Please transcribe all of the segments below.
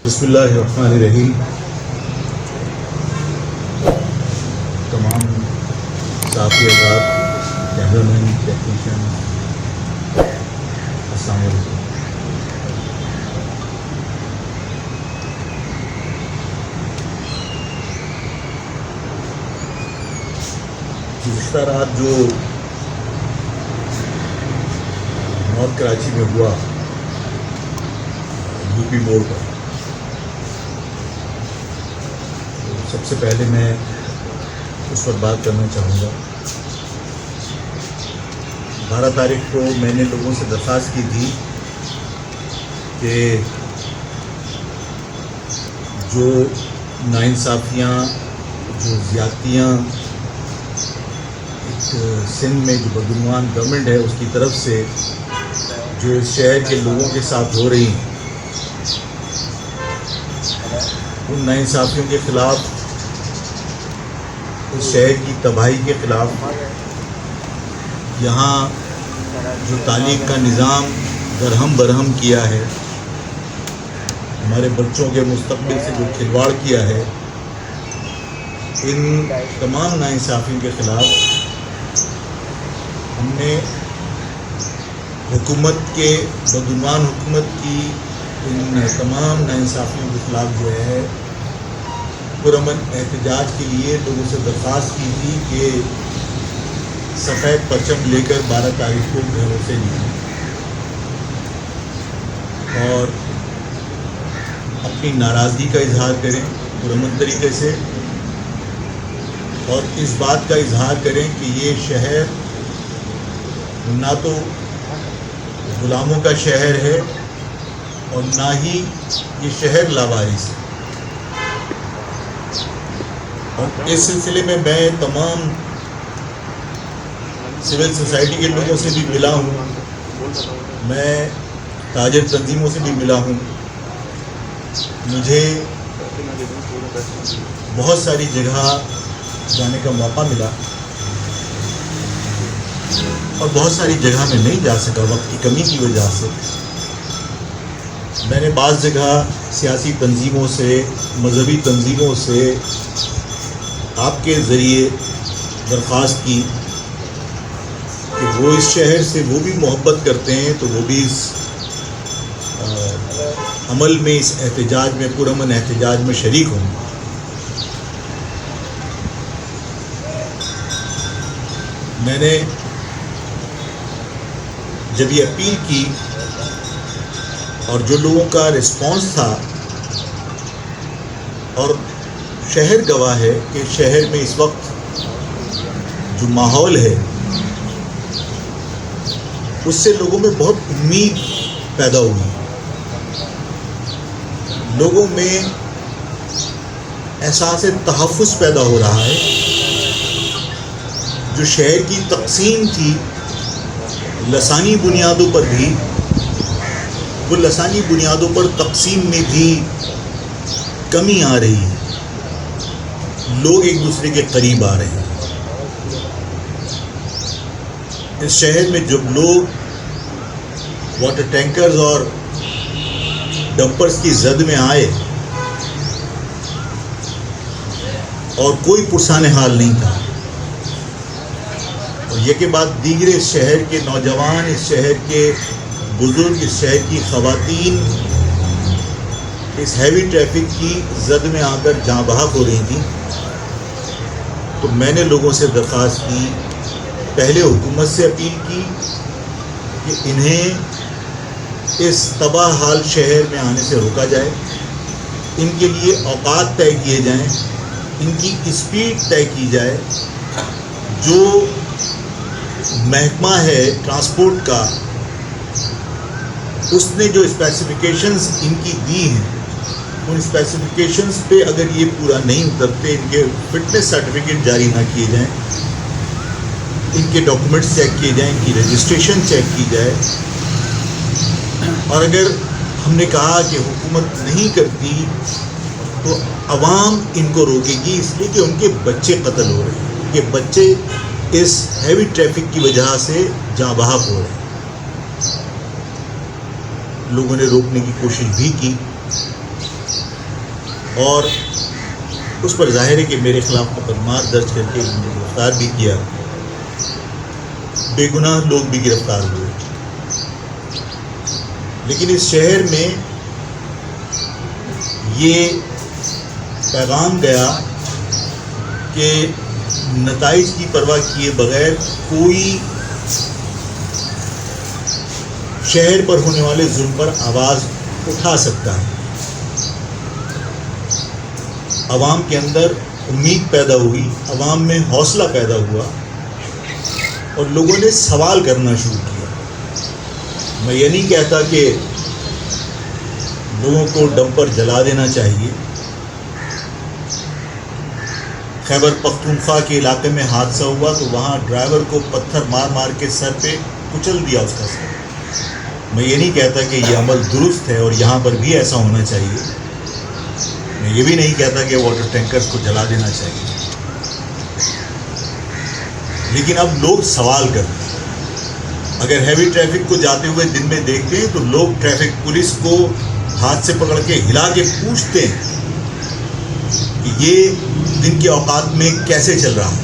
بسم اللہ الرحمن الرحیم. تمام صحافی حضرات، کیمرہ مین، ٹیکنیشین، السلام علیکم. گزشتہ رات جو نارتھ کراچی میں ہوا یو پی موڑ پر، سب سے پہلے میں اس پر بات کرنا چاہوں گا. 12 تاریخ کو میں نے لوگوں سے درخواست کی تھی کہ جو ناانصافیاں، جو زیادتیاں سندھ میں جو بدعنوان گورنمنٹ ہے اس کی طرف سے جو اس شہر کے لوگوں کے ساتھ ہو رہی ہیں، ان ناانصافیوں کے خلاف، اس شہر کی تباہی کے خلاف، یہاں جو تعلیم کا نظام درہم برہم کیا ہے، ہمارے بچوں کے مستقبل سے جو کھلواڑ کیا ہے، ان تمام ناانصافیوں کے خلاف ہم نے حکومت کے، بدعنوان حکومت کی ان تمام ناانصافیوں کے خلاف جو ہے پرامن احتجاج کے لیے لوگوں سے درخواست کی تھی کہ سفید پرچم لے کر 12 تاریخ کو گھروں سے نکلیں اور اپنی ناراضگی کا اظہار کریں پرامن طریقے سے، اور اس بات کا اظہار کریں کہ یہ شہر نہ تو غلاموں کا شہر ہے اور نہ ہی یہ شہر لاوارث ہے. اور اس سلسلے میں تمام سول سوسائٹی کے لوگوں سے بھی ملا ہوں، میں تاجر تنظیموں سے بھی ملا ہوں. مجھے بہت ساری جگہ جانے کا موقع ملا اور بہت ساری جگہ میں نہیں جا سکا وقت کی کمی کی وجہ سے. میں نے بعض جگہ سیاسی تنظیموں سے، مذہبی تنظیموں سے آپ کے ذریعے درخواست کی کہ وہ اس شہر سے وہ بھی محبت کرتے ہیں تو وہ بھی اس عمل میں، اس احتجاج میں، پرامن احتجاج میں شریک ہوں. میں نے جب یہ اپیل کی اور جو لوگوں کا رسپانس تھا، اور شہر گواہ ہے کہ شہر میں اس وقت جو ماحول ہے اس سے لوگوں میں بہت امید پیدا ہوئی، لوگوں میں احساس تحفظ پیدا ہو رہا ہے. جو شہر کی تقسیم تھی لسانی بنیادوں پر بھی، وہ لسانی بنیادوں پر تقسیم میں بھی کمی آ رہی ہے، لوگ ایک دوسرے کے قریب آ رہے ہیں. اس شہر میں جب لوگ واٹر ٹینکرز اور ڈمپرز کی زد میں آئے اور کوئی پرسان حال نہیں تھا، اور یہ کے بعد دیگر اس شہر کے نوجوان، اس شہر کے بزرگ، اس شہر کی خواتین اس ہیوی ٹریفک کی زد میں آ کر جاں بحق ہو رہی تھیں، تو میں نے لوگوں سے درخواست کی، پہلے حکومت سے اپیل کی کہ انہیں اس تباہ حال شہر میں آنے سے روکا جائے، ان کے لیے اوقات طے کیے جائیں، ان کی اسپیڈ طے کی جائے. جو محکمہ ہے ٹرانسپورٹ کا، اس نے جو اسپیسیفیکیشنز ان کی دی ہیں، ان اسپیسیفیکیشنز پہ اگر یہ پورا نہیں اترتے، ان کے فٹنس سرٹیفکیٹ جاری نہ کیے جائیں، ان کے ڈاکومنٹس چیک کیے جائیں، ان کی رجسٹریشن چیک کی جائے، اور اگر ہم نے کہا کہ حکومت نہیں کرتی تو عوام ان کو روکے گی، اس لیے کہ ان کے بچے قتل ہو رہے ہیں، ان کے بچے اس ہیوی ٹریفک کی وجہ سے جاں بحق ہو رہے ہیں. لوگوں نے روکنے کی کوشش بھی کی اور اس پر ظاہر ہے کہ میرے خلاف مقدمات درج کر کے انہوں نے گرفتار بھی کیا، بے گناہ لوگ بھی گرفتار ہوئے۔ لیکن اس شہر میں یہ پیغام گیا کہ نتائج کی پرواہ کیے بغیر کوئی شہر پر ہونے والے ظلم پر آواز اٹھا سکتا ہے۔ عوام کے اندر امید پیدا ہوئی، عوام میں حوصلہ پیدا ہوا اور لوگوں نے سوال کرنا شروع کیا۔ میں یہ نہیں کہتا کہ لوگوں کو ڈم پر جلا دینا چاہیے۔ خیبر پختونخوا کے علاقے میں حادثہ ہوا تو وہاں ڈرائیور کو پتھر مار مار کے سر پہ کچل دیا اس کا سر۔ میں یہ نہیں کہتا کہ یہ عمل درست ہے اور یہاں پر بھی ایسا ہونا چاہیے۔ میں یہ بھی نہیں کہتا کہ واٹر ٹینکرز کو جلا دینا چاہیے، لیکن اب لوگ سوال کرتے ہیں۔ اگر ہیوی ٹریفک کو جاتے ہوئے دن میں دیکھتے ہیں تو لوگ ٹریفک پولیس کو ہاتھ سے پکڑ کے ہلا کے پوچھتے ہیں کہ یہ دن کے اوقات میں کیسے چل رہا ہے۔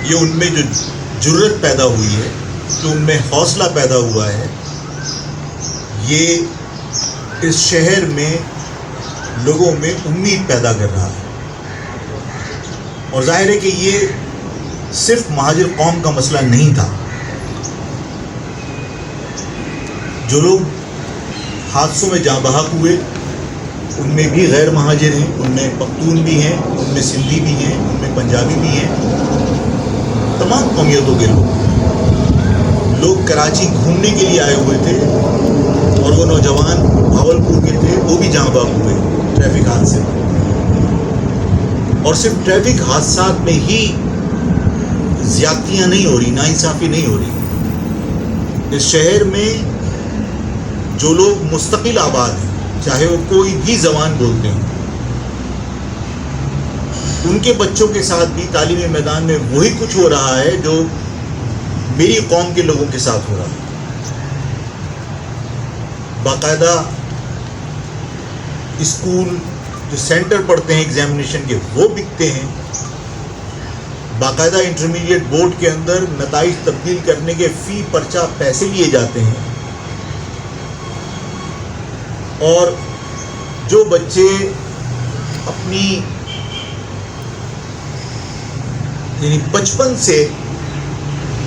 یہ ان میں جو جرت پیدا ہوئی ہے، جو ان میں حوصلہ پیدا ہوا ہے، یہ اس شہر میں لوگوں میں امید پیدا کر رہا ہے۔ اور ظاہر ہے کہ یہ صرف مہاجر قوم کا مسئلہ نہیں تھا۔ جو لوگ حادثوں میں جاں بحق ہوئے ان میں بھی غیر مہاجر ہیں، ان میں پختون بھی ہیں، ان میں سندھی بھی ہیں، ان میں پنجابی بھی ہیں، تمام قومیتوں کے لوگ کراچی گھومنے کے لیے آئے ہوئے تھے اور وہ نوجوان بھاولپور کے تھے، وہ بھی جاں بحق ہوئے ٹریفک حادثے میں۔ اور صرف ٹریفک حادثات میں ہی زیادتیاں نہیں ہو رہی، ناانصافی نہیں ہو رہی۔ اس شہر میں جو لوگ مستقل آباد ہیں، چاہے وہ کوئی بھی زبان بولتے ہوں، ان کے بچوں کے ساتھ بھی تعلیمی میدان میں وہی کچھ ہو رہا ہے جو میری قوم کے لوگوں کے ساتھ ہو رہا ہے۔ باقاعدہ اسکول جو سینٹر پڑھتے ہیں ایگزامینیشن کے وہ بکتے ہیں، باقاعدہ انٹرمیڈیٹ بورڈ کے اندر نتائج تبدیل کرنے کے فی پرچہ پیسے لیے جاتے ہیں، اور جو بچے اپنی یعنی بچپن سے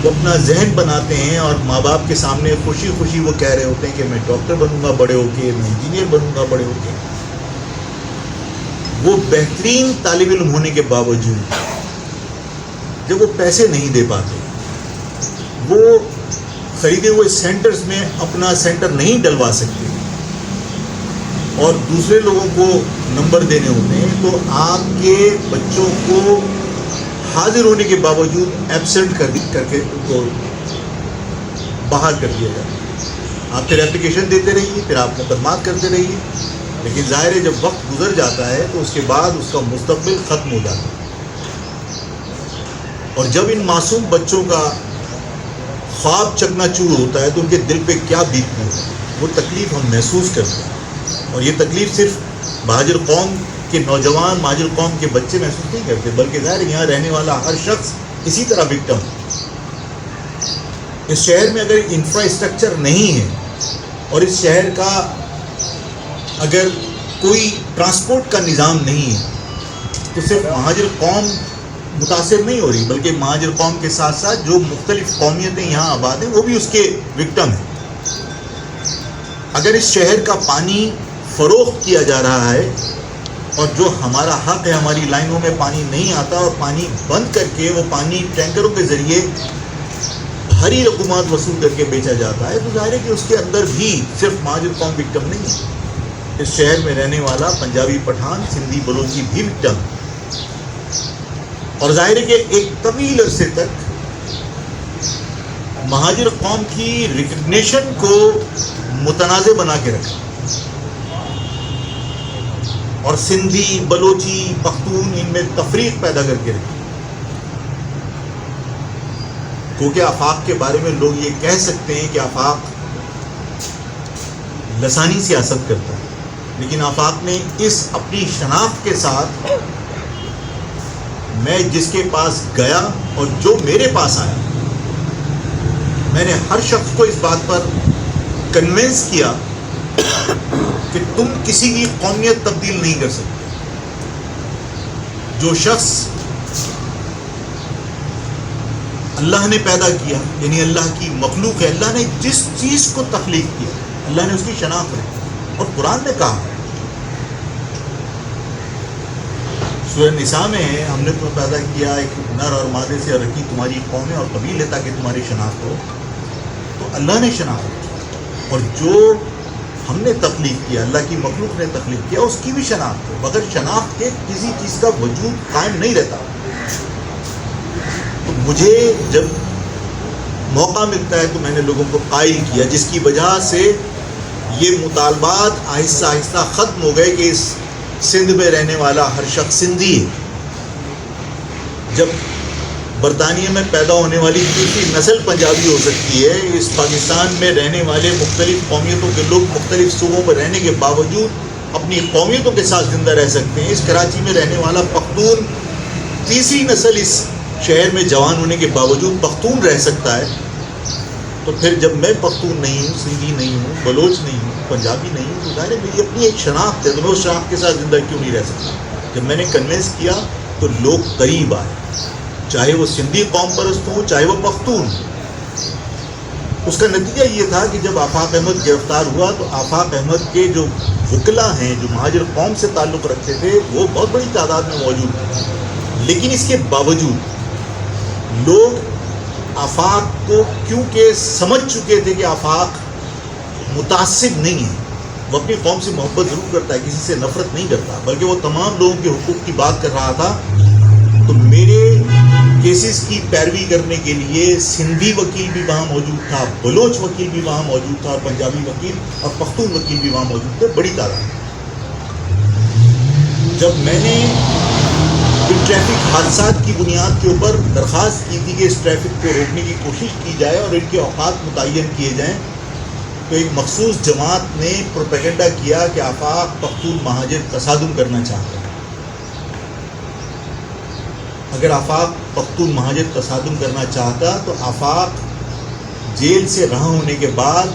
وہ اپنا ذہن بناتے ہیں اور ماں باپ کے سامنے خوشی خوشی وہ کہہ رہے ہوتے ہیں کہ میں ڈاکٹر بنوں گا بڑے ہو کے، میں انجینئر بنوں گا بڑے ہو کے، وہ بہترین طالب علم ہونے کے باوجود جب وہ پیسے نہیں دے پاتے، وہ خریدے ہوئے سینٹرز میں اپنا سینٹر نہیں ڈلوا سکتے اور دوسرے لوگوں کو نمبر دینے ہوتے ہیں، تو آپ کے بچوں کو حاضر ہونے کے باوجود ایبسنٹ کر کے ان کو باہر کر دیا جاتا ہے۔ آپ پھر اپلیکیشن دیتے رہیے، پھر آپ مقدمات کرتے رہیے، لیکن ظاہر ہے جب وقت گزر جاتا ہے تو اس کے بعد اس کا مستقبل ختم ہو جاتا ہے۔ اور جب ان معصوم بچوں کا خواب چکنا چور ہوتا ہے تو ان کے دل پہ کیا بیتتی ہے، وہ تکلیف ہم محسوس کرتے ہیں۔ اور یہ تکلیف صرف مہاجر قوم کے نوجوان، مہاجر قوم کے بچے محسوس نہیں کرتے، بلکہ ظاہر یہاں رہنے والا ہر شخص اسی طرح وکٹم ہے۔ اس شہر میں اگر انفراسٹرکچر نہیں ہے اور اس شہر کا اگر کوئی ٹرانسپورٹ کا نظام نہیں ہے تو صرف مہاجر قوم متاثر نہیں ہو رہی، بلکہ مہاجر قوم کے ساتھ ساتھ جو مختلف قومیتیں یہاں آباد ہیں وہ بھی اس کے وکٹم ہیں۔ اگر اس شہر کا پانی فروخت کیا جا رہا ہے اور جو ہمارا حق ہے، ہماری لائنوں میں پانی نہیں آتا اور پانی بند کر کے وہ پانی ٹینکروں کے ذریعے بھاری رقومات وصول کر کے بیچا جاتا ہے، تو ظاہر ہے کہ اس کے اندر بھی صرف مہاجر قوم وکٹم نہیں ہے، اس شہر میں رہنے والا پنجابی، پٹھان، سندھی، بلوچی بھی وکٹم ہے۔ اور ظاہر ہے کہ ایک طویل عرصے تک مہاجر قوم کی ریکگنیشن کو متنازع بنا کے رکھا اور سندھی، بلوچی، پختون ان میں تفریق پیدا کر کے رکھی، کیونکہ آفاق کے بارے میں لوگ یہ کہہ سکتے ہیں کہ آفاق لسانی سیاست کرتا ہے، لیکن آفاق نے اس اپنی شناخت کے ساتھ میں جس کے پاس گیا اور جو میرے پاس آیا، میں نے ہر شخص کو اس بات پر کنونس کیا کہ تم کسی کی قومیت تبدیل نہیں کر سکتے. جو شخص اللہ نے پیدا کیا، یعنی اللہ کی مخلوق ہے، اللہ نے جس چیز کو تخلیق کیا اللہ نے اس کی شناخت رکھی. اور قرآن نے کہا سورہ نساء میں ہم نے تو پیدا کیا ایک نر اور مادے سے رکھی تمہاری قومیں اور قبیلے تاکہ تمہاری شناخت ہو. تو اللہ نے شناخت رکھی، اور جو ہم نے تخلیق کیا، اللہ کی مخلوق نے تخلیق کیا، اس کی بھی شناخت ہو. بغیر شناخت کے کسی چیز کا وجود قائم نہیں رہتا. تو مجھے جب موقع ملتا ہے تو میں نے لوگوں کو قائل کیا، جس کی وجہ سے یہ مطالبات آہستہ آہستہ ختم ہو گئے کہ اس سندھ میں رہنے والا ہر شخص سندھی ہے. جب برطانیہ میں پیدا ہونے والی تیسری نسل پنجابی ہو سکتی ہے، اس پاکستان میں رہنے والے مختلف قومیتوں کے لوگ مختلف صوبوں میں رہنے کے باوجود اپنی قومیتوں کے ساتھ زندہ رہ سکتے ہیں. اس کراچی میں رہنے والا پختون تیسری نسل اس شہر میں جوان ہونے کے باوجود پختون رہ سکتا ہے. تو پھر جب میں پختون نہیں ہوں، سندھی نہیں ہوں، بلوچ نہیں ہوں، پنجابی نہیں ہوں، تو ظاہر ہے میری اپنی ایک شناخت ہے، تو میں اس شناخت کے ساتھ زندہ کیوں نہیں رہ سکتا. جب میں نے کنوینس کیا تو لوگ قریب آئے، چاہے وہ سندھی قوم پرست ہوں، چاہے وہ پختون. اس کا نتیجہ یہ تھا کہ جب آفاق احمد گرفتار ہوا تو آفاق احمد کے جو وکلا ہیں جو مہاجر قوم سے تعلق رکھتے تھے وہ بہت بڑی تعداد میں موجود تھے. لیکن اس کے باوجود لوگ آفاق کو کیونکہ سمجھ چکے تھے کہ آفاق متعصب نہیں ہے، وہ اپنی قوم سے محبت ضرور کرتا ہے، کسی سے نفرت نہیں کرتا، بلکہ وہ تمام لوگوں کے حقوق کی بات کر رہا تھا. تو میرے کیسز کی پیروی کرنے کے لیے سندھی وکیل بھی وہاں موجود تھا، بلوچ وکیل بھی وہاں موجود تھا، اور پنجابی وکیل اور پختون وکیل بھی وہاں موجود تھے، بڑی تعداد. جب میں نے ٹریفک حادثات کی بنیاد کے اوپر درخواست کی تھی کہ اس ٹریفک کو روکنے کی کوشش کی جائے اور ان کے اوقات متعین کیے جائیں، تو ایک مخصوص جماعت نے پروپیگنڈا کیا کہ آفاق پختون مہاجر تصادم کرنا چاہتا ہے. اگر آفاق پختون مہاجر تصادم کرنا چاہتا تو آفاق جیل سے رہا ہونے کے بعد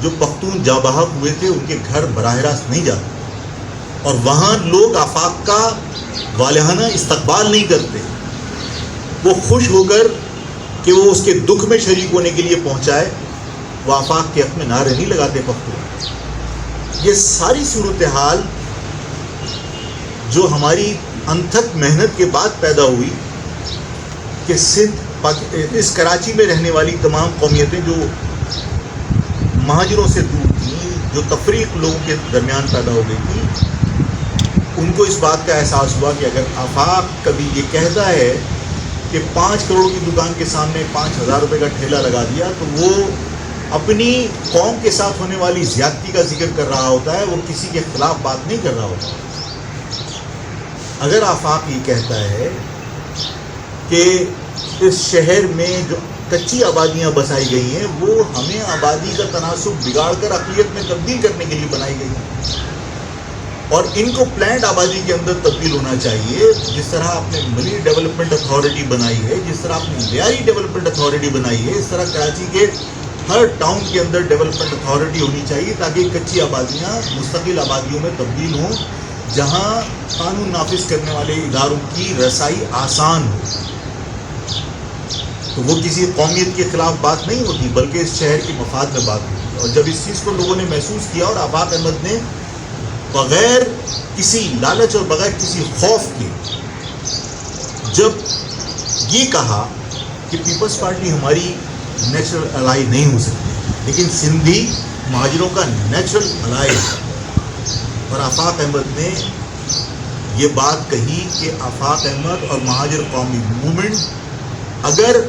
جو پختون جاں بحق ہوئے تھے ان کے گھر براہ راست نہیں جاتے، اور وہاں لوگ آفاق کا والہانہ استقبال نہیں کرتے. وہ خوش ہو کر کہ وہ اس کے دکھ میں شریک ہونے کے لیے پہنچائے، وہ آفاق کے حق میں نعرے نہیں لگاتے پختون. یہ ساری صورتحال جو ہماری انتھک محنت کے بعد پیدا ہوئی کہ اس کراچی میں رہنے والی تمام قومیتیں جو مہاجروں سے دور تھیں، جو تفریق لوگوں کے درمیان پیدا ہو گئی تھی، ان کو اس بات کا احساس ہوا کہ اگر آفاق کبھی یہ کہتا ہے کہ 5 کروڑ کی دکان کے سامنے 5,000 روپے کا ٹھیلا لگا دیا، تو وہ اپنی قوم کے ساتھ ہونے والی زیادتی کا ذکر کر رہا ہوتا ہے، وہ کسی کے خلاف بات نہیں کر رہا ہوتا. اگر آفاق یہ کہتا ہے کہ اس شہر میں جو کچی آبادیاں بسائی گئی ہیں وہ ہمیں آبادی کا تناسب بگاڑ کر اقلیت میں تبدیل کرنے کے لیے بنائی گئی ہیں، اور ان کو پلانڈ آبادی کے اندر تبدیل ہونا چاہیے، جس طرح آپ نے ملی ڈیولپمنٹ اتھارٹی بنائی ہے، جس طرح آپ نے لیاری ڈیولپمنٹ اتھارٹی بنائی ہے، اس طرح کراچی کے ہر ٹاؤن کے اندر ڈیولپمنٹ اتھارٹی ہونی چاہیے تاکہ کچی آبادیاں مستقل آبادیوں میں تبدیل ہوں، جہاں قانون نافذ کرنے والے اداروں کی رسائی آسان ہو. تو وہ کسی قومیت کے خلاف بات نہیں ہوتی بلکہ اس شہر کے مفاد میں بات ہوتی. اور جب اس چیز کو لوگوں نے محسوس کیا اور آفاق احمد نے بغیر کسی لالچ اور بغیر کسی خوف کے جب یہ کہا کہ پیپلز پارٹی ہماری نیچرل الائی نہیں ہو سکتی لیکن سندھی مہاجروں کا نیچرل الائی ہے، اور آفاق احمد نے یہ بات کہی کہ آفاق احمد اور مہاجر قومی موومنٹ اگر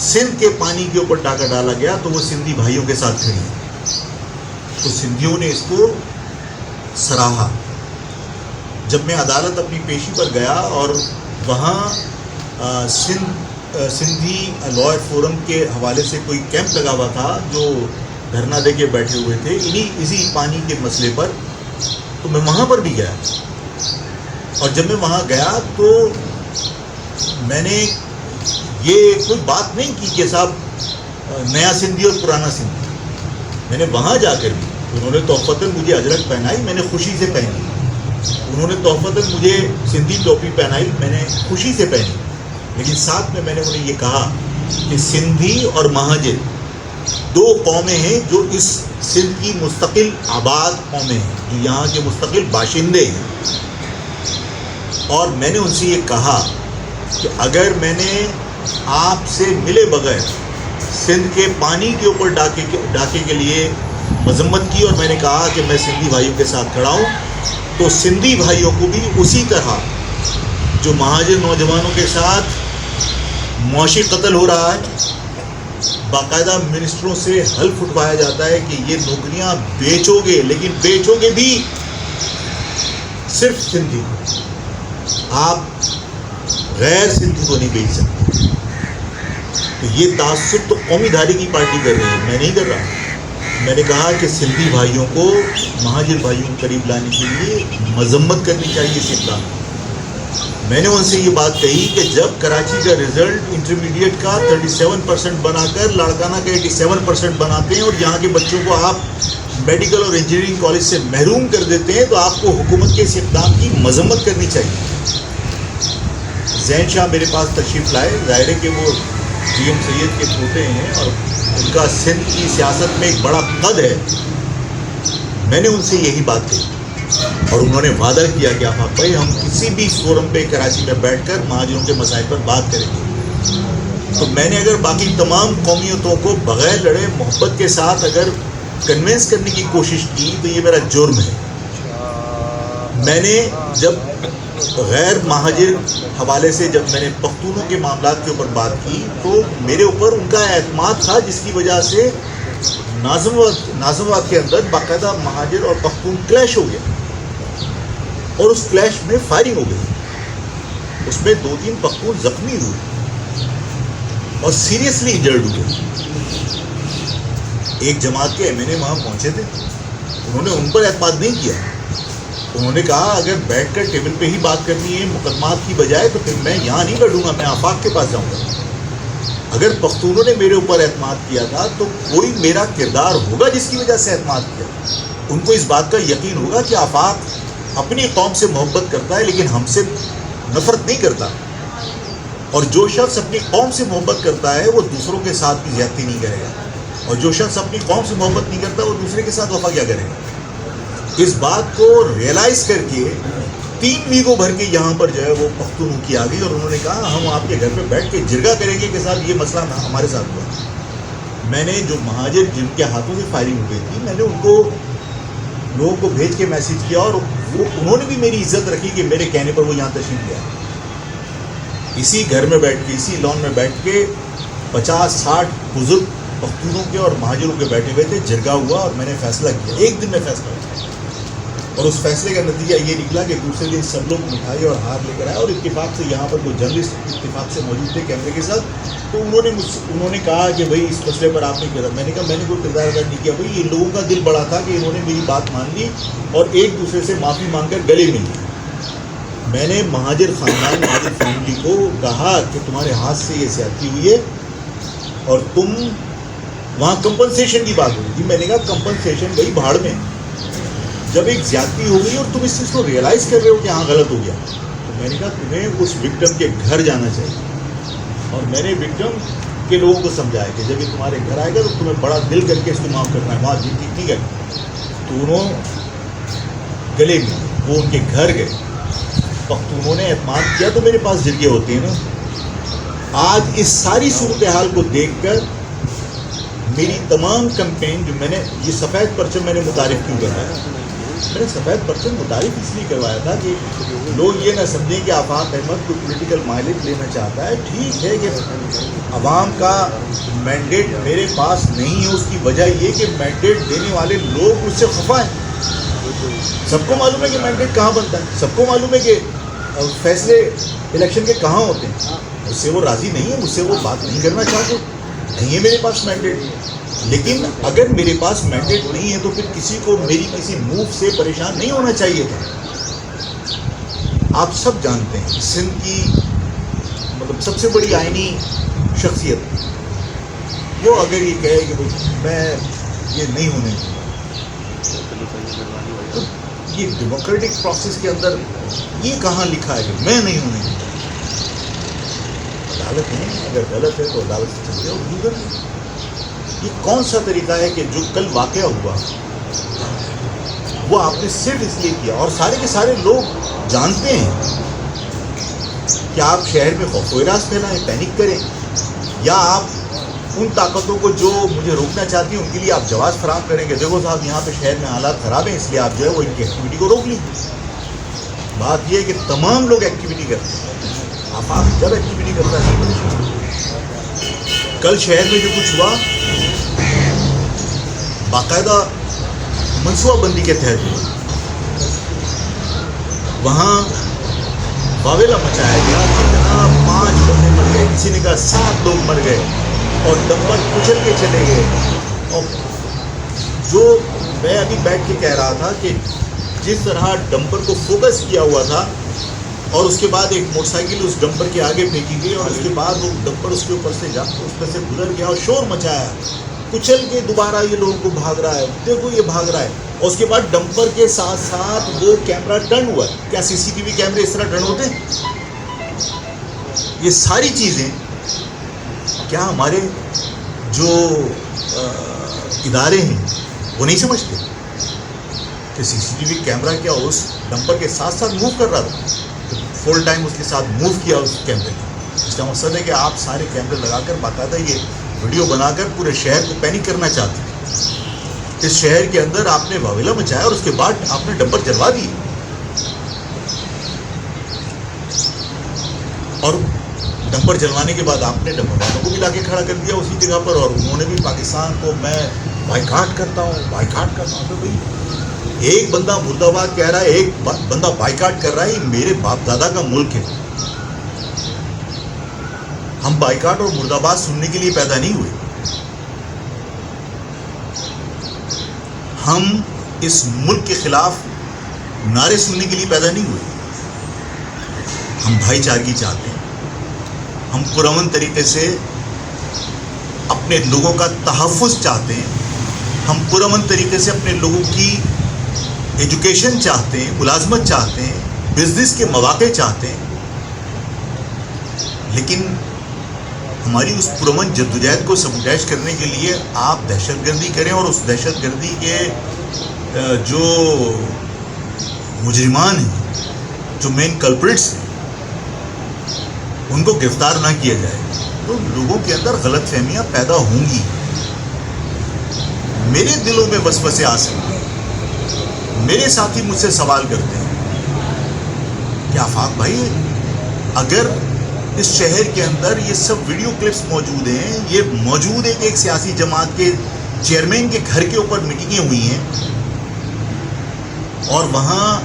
سندھ کے پانی کے اوپر ڈاکہ ڈالا گیا تو وہ سندھی بھائیوں کے ساتھ کھڑی ہے. تو سندھیوں نے اس کو سراہا. جب میں عدالت اپنی پیشی پر گیا اور وہاں سندھی لائر فورم کے حوالے سے کوئی کیمپ لگا ہوا تھا جو دھرنا دے کے بیٹھے ہوئے تھے اسی پانی کے مسئلے پر. تو میں وہاں پر بھی گیا, اور جب میں وہاں گیا تو میں نے یہ کوئی بات نہیں کی کہ صاحب نیا سندھی اور پرانا سندھی. میں نے وہاں جا کر بھی, انہوں نے تحفتاً مجھے اجرک پہنائی, میں نے خوشی سے پہنی. انہوں نے تحفتاً مجھے سندھی ٹوپی پہنائی, میں نے خوشی سے پہنی. لیکن ساتھ میں نے انہیں یہ کہا کہ سندھی اور مہاجر دو قومیں ہیں جو اس سندھ کی مستقل آباد قومیں ہیں, جو یہاں کے مستقل باشندے ہیں. اور میں نے ان سے یہ کہا کہ اگر میں نے آپ سے ملے بغیر سندھ کے پانی کے اوپر ڈاکے کے لیے مذمت کی, اور میں نے کہا کہ میں سندھی بھائیوں کے ساتھ کھڑا ہوں, تو سندھی بھائیوں کو بھی اسی طرح جو مہاجر نوجوانوں کے ساتھ معاشی قتل ہو رہا ہے, باقاعدہ منسٹروں سے حلف اٹھوایا جاتا ہے کہ یہ نوکریاں بیچو گے, لیکن بیچو گے بھی صرف سندھی کو, آپ غیر سندھی کو نہیں بیچ سکتے. تو یہ تعصب تو قومی دھاری کی پارٹی کر رہی ہے, میں نہیں کر رہا. میں نے کہا کہ سندھی بھائیوں کو مہاجر بھائیوں کے قریب لانے کے لیے مذمت کرنی چاہیے اس اقدام. میں نے ان سے یہ بات کہی کہ جب کراچی کا رزلٹ انٹرمیڈیٹ کا 37% بنا کر لاڑکانہ کا 87% بناتے ہیں, اور یہاں کے بچوں کو آپ میڈیکل اور انجینئرنگ کالج سے محروم کر دیتے ہیں, تو آپ کو حکومت کے اس اقدام کی مذمت کرنی چاہیے. زین شاہ میرے پاس تشریف لائے, ظاہر ہے کہ وہ جی ایم سید کے پوتے ہیں اور ان کا سندھ کی سیاست میں ایک بڑا قد ہے. میں نے ان سے یہی بات کہی, اور انہوں نے وعدہ کیا کہ آفاق بھائی ہم کسی بھی فورم پہ کراچی میں بیٹھ کر مہاجروں کے مسائل پر بات کریں گے. تو میں نے اگر باقی تمام قومیتوں کو بغیر لڑے محبت کے ساتھ اگر کنونس کرنے کی کوشش کی تو یہ میرا جرم ہے. میں نے جب غیر مہاجر حوالے سے جب میں نے پختونوں کے معاملات کے اوپر بات کی تو میرے اوپر ان کا اعتماد تھا, جس کی وجہ سے نازم آباد کے اندر باقاعدہ مہاجر اور پختون کلیش ہو گیا, اور اس کلیش میں فائرنگ ہو گئی. اس میں 2-3 پختون زخمی ہوئے اور سیریسلی انجرڈ ہوئے. ایک جماعت کے ایم این اے وہاں پہنچے تھے, انہوں نے ان پر اعتماد نہیں کیا. انہوں نے کہا اگر بیٹھ کر ٹیبل پہ ہی بات کرنی ہے مقدمات کی بجائے تو پھر میں یہاں نہیں لڑوں گا, میں آفاق کے پاس جاؤں گا. اگر پختونوں نے میرے اوپر اعتماد کیا تھا تو کوئی میرا کردار ہوگا جس کی وجہ سے اعتماد کیا. ان کو اس بات کا یقین ہوگا کہ آفاق اپنی قوم سے محبت کرتا ہے لیکن ہم سے نفرت نہیں کرتا, اور جو شخص اپنی قوم سے محبت کرتا ہے وہ دوسروں کے ساتھ بھی زیادتی نہیں کرے گا, اور جو شخص اپنی قوم سے محبت نہیں کرتا وہ دوسرے کے ساتھ وفا کیا کرے گا. اس بات کو ریئلائز کر کے 3 ویگوں بھر کے یہاں پر جو ہے وہ پختونوں کی آ گئی, اور انہوں نے کہا ہم آپ کے گھر پہ بیٹھ کے جرگہ کریں گے کہ صاحب یہ مسئلہ ہمارے ساتھ ہوا. میں نے جو مہاجر جن کے ہاتھوں سے فائرنگ ہو گئی تھی میں نے ان کو لوگوں کو بھیج کے میسیج کیا, اور انہوں نے بھی میری عزت رکھی کہ میرے کہنے پر وہ یہاں تشریف لے آئے. اسی گھر میں بیٹھ کے اسی لان میں بیٹھ کے 50-60 بزرگ پختونوں کے اور مہاجروں کے بیٹھے ہوئے تھے, جرگہ ہوا اور میں نے فیصلہ کیا. ایک دن میں فیصلہ کیا, اور اس فیصلے کا نتیجہ یہ نکلا کہ دوسرے دن سب لوگ مٹھائی اور ہار لے کر آئے, اور اتفاق سے یہاں پر کوئی جرنلسٹ اتفاق سے موجود تھے کیمرے کے ساتھ. تو انہوں نے کہا کہ بھائی اس مسئلے پر آپ نے کیا. میں نے کہا میں نے کوئی کردار ادا نہیں کیا بھائی, ان لوگوں کا دل بڑا تھا کہ انہوں نے میری بات مان لی اور ایک دوسرے سے معافی مانگ کر گلے مل لی. میں نے مہاجر خاندان مہاجر فیملی کو کہا کہ تمہارے ہاتھ سے یہ زیادتی ہوئی ہے اور تم وہاں کمپنسیشن کی بات ہوئی تھی. میں نے کہا کمپنسیشن گئی بھاڑ میں, جب ایک زیادتی ہو گئی اور تم اس چیز کو ریئلائز کر رہے ہو کہ ہاں غلط ہو گیا, تو میں نے کہا تمہیں اس وکٹم کے گھر جانا چاہیے. اور میں نے وکٹم کے لوگوں کو سمجھایا کہ جب یہ تمہارے گھر آئے گا تو تمہیں بڑا دل کر کے اس کو معاف کرنا ہے, معاف جی ٹھیک نہیں کرنا. تو انہوں گلے میں وہ ان کے گھر گئے, پختونوں نے اعتماد کیا تو میرے پاس جرگے ہوتے ہیں نا. آج اس ساری صورتحال کو دیکھ کر میری تمام کمپین جو میں نے یہ سفید پرچم میں نے متعارف کیوں کروایا, میں نے سفید پرچم متعارف اس لیے کروایا تھا کہ لوگ یہ نہ سمجھیں کہ آفاق احمد کوئی پولیٹیکل مائلیج لینا چاہتا ہے. ٹھیک ہے کہ عوام کا مینڈیٹ میرے پاس نہیں ہے, اس کی وجہ یہ کہ مینڈیٹ دینے والے لوگ مجھ سے خفا ہیں. سب کو معلوم ہے کہ مینڈیٹ کہاں بنتا ہے, سب کو معلوم ہے کہ فیصلے الیکشن کے کہاں ہوتے ہیں. مجھ سے وہ راضی نہیں ہے, مجھ سے وہ بات نہیں کرنا چاہتے. نہیں ہے میرے پاس مینڈیٹ. لیکن اگر میرے پاس مینڈیٹ نہیں ہے تو پھر کسی کو میری کسی موو سے پریشان نہیں ہونا چاہیے تھا. آپ سب جانتے ہیں سندھ کی مطلب سب سے بڑی آئینی شخصیت وہ اگر یہ کہے کہ میں یہ نہیں ہونے تو یہ ڈیموکریٹک پروسیس کے اندر یہ کہاں لکھا ہے کہ میں نہیں ہونے. عدالت ہے, اگر غلط ہے تو عدالت سے چل جاؤ ادھر. یہ کون سا طریقہ ہے کہ جو کل واقعہ ہوا وہ آپ نے صرف اس لیے کیا, اور سارے کے سارے لوگ جانتے ہیں کہ آپ شہر میں خوف و ہراس پھیلائیں, پینک کریں, یا آپ ان طاقتوں کو جو مجھے روکنا چاہتی ہیں ان کے لیے آپ جواز فراہم کریں کہ دیکھو صاحب یہاں پہ شہر میں حالات خراب ہیں اس لیے آپ جو ہے وہ ان کی ایکٹیویٹی کو روک لیجیے. بات یہ ہے کہ تمام لوگ ایکٹیویٹی کرتے ہیں, آپ جب ایکٹیویٹی کرتا ہے. کل شہر میں جو کچھ ہوا باقاعدہ منصوبہ بندی کے تحت وہاں واویلا مچایا گیا کہ جناب 5 بندے مر گئے, کسی نے کہا 7 لوگ مر گئے, اور ڈمپر کچل کے چلے گئے. اور جو میں ابھی بیٹھ کے کہہ رہا تھا کہ جس طرح ڈمپر کو فوکس کیا ہوا تھا اور اس کے بعد ایک موٹر سائیکل اس ڈمپر کے آگے پھینکی گئی اور اس کے بعد وہ ڈمپر اس کے اوپر سے جا اس پر سے گزر گیا اور شور مچایا, کچل کے دوبارہ یہ لوگوں کو بھاگ رہا ہے, دیکھو یہ بھاگ رہا ہے. اور اس کے بعد ڈمپر کے ساتھ ساتھ وہ کیمرہ ٹرن ہوا ہے. کیا سی سی ٹی وی کیمرے اس طرح ٹرن ہوتے ہیں؟ یہ ساری چیزیں کیا ہمارے جو ادارے ہیں وہ نہیں سمجھتے کہ سی سی ٹی وی کیمرہ کیا اس ڈمپر کے ساتھ ساتھ موو کر رہا تھا, فل ٹائم اس کے ساتھ موو کیا اس کیمرے کو. اس کا مقصد ہے کہ آپ سارے کیمرے لگا کر باقاعدہ یہ ویڈیو بنا کر پورے شہر کو پینک کرنا چاہتے ہیں. اس شہر کے اندر آپ نے واویلا مچایا اور اس کے بعد آپ نے ڈمپر جلوا دی, اور ڈمپر جلوانے کے بعد آپ نے ڈمپر والوں کو بھی لا کے کھڑا کر دیا اسی جگہ پر, اور انہوں نے بھی پاکستان کو میں بائیکاٹ کرتا ہوں. تو بھائی ایک بندہ مرد آباد کہہ رہا ہے, ایک بندہ بائیکاٹ کر رہا ہے, یہ میرے باپ دادا کا ملک ہے. ہم بائیکاٹ اور مرد آباد سننے کے لیے پیدا نہیں ہوئے. ہم اس ملک کے خلاف نعرے سننے کے لیے پیدا نہیں ہوئے. ہم بھائی چارگی چاہتے ہیں, ہم پرامن طریقے سے اپنے لوگوں کا تحفظ چاہتے ہیں, ہم پرامن طریقے سے اپنے لوگوں کی ایجوکیشن چاہتے ہیں, ملازمت چاہتے ہیں, بزنس کے مواقع چاہتے ہیں. لیکن ہماری اس پرامن جدوجہد کو سبوٹیج کرنے کے لیے آپ دہشت گردی کریں, اور اس دہشت گردی کے جو مجرمان ہیں, جو مین کلپریٹس ہیں, ان کو گرفتار نہ کیا جائے تو لوگوں کے اندر غلط فہمیاں پیدا ہوں گی. میرے دلوں میں وسوسے آ سکتے ہیں. میرے ساتھی مجھ سے سوال کرتے ہیں کہ آفاق بھائی اگر اس شہر کے اندر یہ سب ویڈیو کلپس موجود ہیں, یہ موجود ہے کہ ایک سیاسی جماعت کے چیئرمین کے گھر کے اوپر میٹنگیں ہوئی ہیں اور وہاں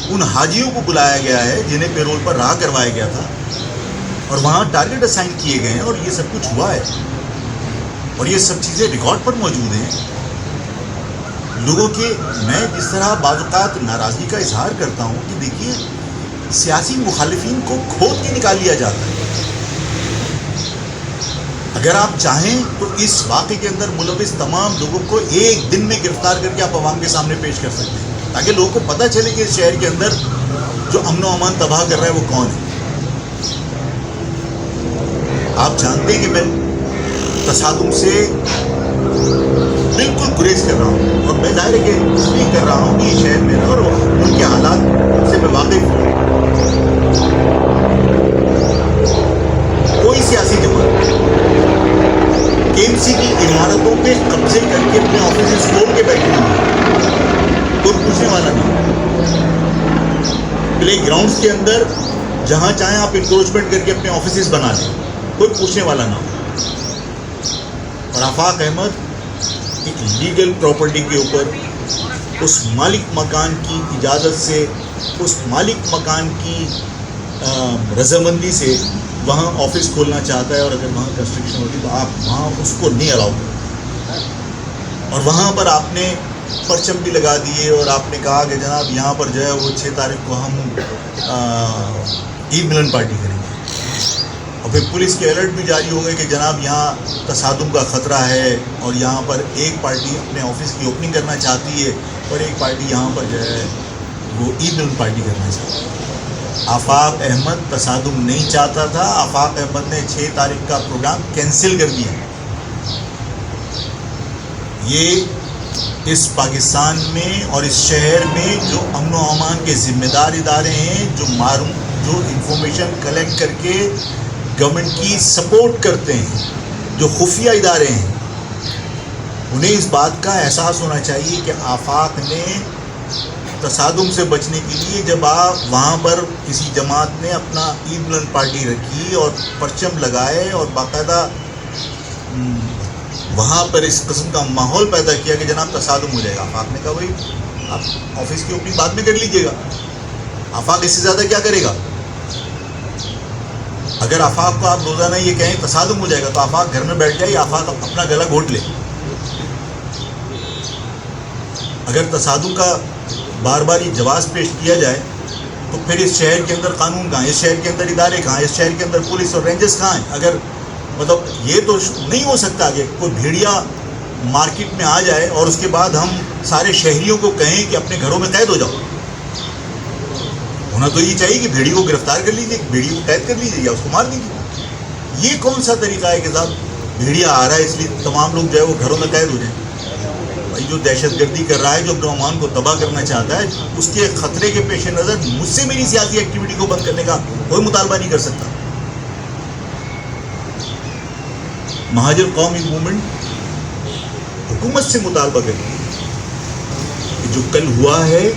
ان حاجیوں کو بلایا گیا ہے جنہیں پیرول پر رہا کروایا گیا تھا, اور وہاں ٹارگٹ اسائن کیے گئے ہیں, اور یہ سب کچھ ہوا ہے, اور یہ سب چیزیں ریکارڈ پر موجود ہیں. لوگوں کے میں جس طرح بعض اوقات ناراضگی کا اظہار کرتا ہوں کہ دیکھیے سیاسی مخالفین کو کھود کے نکال لیا جاتا ہے. اگر آپ چاہیں تو اس واقعے کے اندر ملوث تمام لوگوں کو ایک دن میں گرفتار کر کے آپ عوام کے سامنے پیش کر سکتے ہیں, تاکہ لوگوں کو پتہ چلے کہ اس شہر کے اندر جو امن و امان تباہ کر رہا ہے وہ کون ہے. آپ جانتے ہیں کہ میں تصادم سے بالکل گریز کر رہا ہوں, اور میں ظاہر ہے کہ اس لیے کر رہا ہوں کہ یہ شہر میں اور ان کے حالات سے میں واقف ہوں. کوئی سیاسی جماعت کے ایم سی کی عمارتوں پہ قبضے کر کے اپنے آفیسز کھول کے بیٹھے ہوئے, کوئی پوچھنے والا نہیں. پلے گراؤنڈس کے اندر جہاں چاہیں آپ انکروچمنٹ کر کے اپنے آفیسز بنا لیں, کوئی پوچھنے والا نہ ہو. اور آفاق احمد ایک لیگل پراپرٹی کے اوپر اس مالک مکان کی اجازت سے, اس مالک مکان کی رضامندی سے وہاں آفس کھولنا چاہتا ہے اور اگر وہاں کنسٹرکشن ہوتی تو آپ وہاں اس کو نہیں الاؤ کریں. اور وہاں پر آپ نے پرچم بھی لگا دیے اور آپ نے کہا کہ جناب یہاں پر جو ہے وہ 6 تاریخ کو ہم عید ملن پارٹی کریں گے. اور پھر پولیس کے الرٹ بھی جاری ہو گئے کہ جناب یہاں تصادم کا خطرہ ہے اور یہاں پر ایک پارٹی اپنے آفس کی اوپننگ کرنا چاہتی ہے اور ایک پارٹی یہاں پر جو ہے وہ عید ملن پارٹی کرنا چاہتی ہے. آفاق احمد تصادم نہیں چاہتا تھا. آفاق احمد نے 6 تاریخ کا پروگرام کینسل کر دیا. یہ اس پاکستان میں اور اس شہر میں جو امن و امان کے ذمہ دار ادارے ہیں جو انفارمیشن کلیکٹ کر کے گورنمنٹ کی سپورٹ کرتے ہیں, جو خفیہ ادارے ہیں, انہیں اس بات کا احساس ہونا چاہیے کہ آفاق نے تصادم سے بچنے کے لیے جب آپ وہاں پر کسی جماعت نے اپنا عید ملن پارٹی رکھی اور پرچم لگائے اور باقاعدہ وہاں پر اس قسم کا ماحول پیدا کیا کہ جناب تصادم ہو جائے گا. آفاق نے کہا بھائی آپ آفس کی اوپننگ بعد میں کر لیجیے گا. آفاق اس سے زیادہ کیا کرے گا؟ اگر آفاق کو آپ روزانہ یہ کہیں تصادم ہو جائے گا تو آفاق گھر میں بیٹھ جائے, آفاق اپنا گلا گھونٹ لے. اگر تصادم کا بار بار یہ جواز پیش کیا جائے تو پھر اس شہر کے اندر قانون کہاں, اس شہر کے اندر ادارے کہاں, اس شہر کے اندر پولیس اور رینجرز کہاں ہیں؟ اگر مطلب یہ تو نہیں ہو سکتا کہ کوئی بھیڑیا مارکیٹ میں آ جائے اور اس کے بعد ہم سارے شہریوں کو کہیں کہ اپنے گھروں میں قید ہو جاؤ. ہونا تو یہ چاہیے کہ بھیڑی کو گرفتار کر لیجیے, بھیڑی کو قید کر لیجیے یا اس کو مار دیجیے. یہ کون سا طریقہ ہے کہ صاحب بھیڑیا آ رہا ہے اس لیے تمام لوگ جو ہے وہ گھروں میں قید ہو جائیں؟ بھائی جو دہشت گردی کر رہا ہے, جو امن و امان کو تباہ کرنا چاہتا ہے, اس کے خطرے کے پیش نظر مجھ سے میری سیاسی ایکٹیویٹی کو بند کرنے کا کوئی مطالبہ نہیں کر سکتا. مہاجر قومی موومنٹ حکومت سے مطالبہ کرتی ہے کہ جو کل ہوا ہے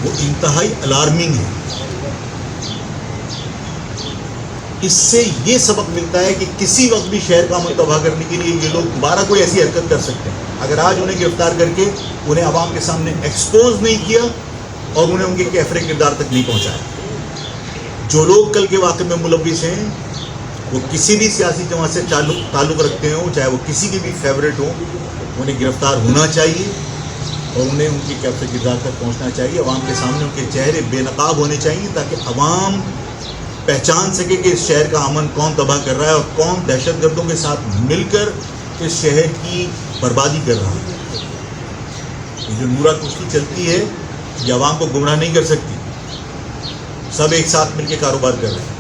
وہ انتہائی الارمنگ ہے. اس سے یہ سبق ملتا ہے کہ کسی وقت بھی شہر کا امن تباہ کرنے کے لیے یہ لوگ دوبارہ کوئی ایسی حرکت کر سکتے ہیں. اگر آج انہیں گرفتار کر کے انہیں عوام کے سامنے ایکسپوز نہیں کیا اور انہیں ان کے کیفر کردار تک نہیں پہنچایا, جو لوگ کل کے واقعے میں ملوث ہیں وہ کسی بھی سیاسی جماعت سے تعلق رکھتے ہوں, چاہے وہ کسی کے بھی فیوریٹ ہوں, انہیں گرفتار ہونا چاہیے اور انہیں ان کی کیفر کردار تک پہنچنا چاہیے. عوام کے سامنے ان کے چہرے بے نقاب ہونے چاہیے تاکہ عوام پہچان سکے کہ اس شہر کا امن کون تباہ کر رہا ہے اور کون دہشت گردوں کے ساتھ مل کر اس شہر کی بربادی کر رہا ہے. یہ جو نورا کشتی چلتی ہے یہ عوام کو گمراہ نہیں کر سکتی. سب ایک ساتھ مل کے کاروبار کر رہے ہیں,